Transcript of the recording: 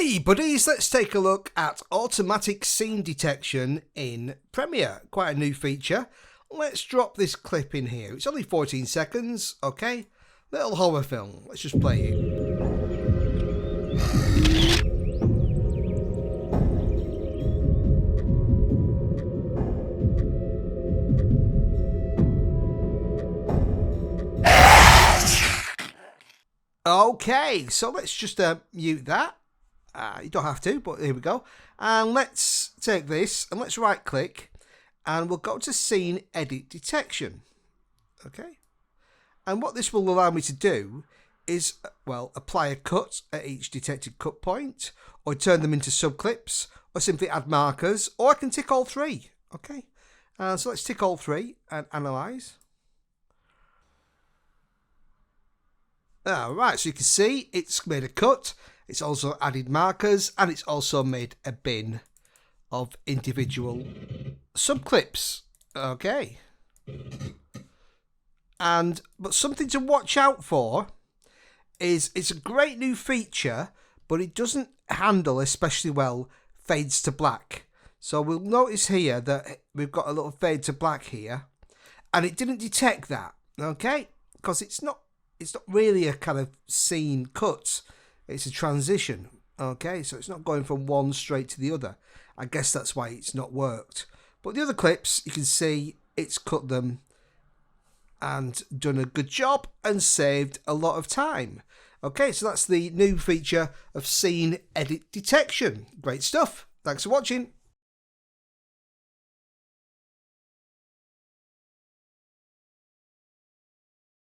Hey buddies, let's take a look at automatic scene detection in Premiere. Quite a new feature. Let's drop this clip in here. It's only 14 seconds, okay? Little horror film. Let's just play it. Okay, so let's just mute that. You don't have to, but here we go. And let's take this and let's right click and we'll go to scene edit detection. Okay. And what this will allow me to do is, well, apply a cut at each detected cut point, or turn them into subclips, or simply add markers, or I can tick all three. Okay. So let's tick all three and analyze. Right, so you can see it's made a cut, it's also added markers, and it's also made a bin of individual subclips. Okay. But something to watch out for is it's a great new feature, but it doesn't handle especially well fades to black. So we'll notice here that we've got a little fade to black here, and it didn't detect that, okay? Because it's not really a kind of scene cut, it's a transition, okay? So it's not going from one straight to the other. I guess that's why it's not worked. But the other clips, you can see it's cut them and done a good job and saved a lot of time. Okay, so that's the new feature of scene edit detection. Great stuff. Thanks for watching.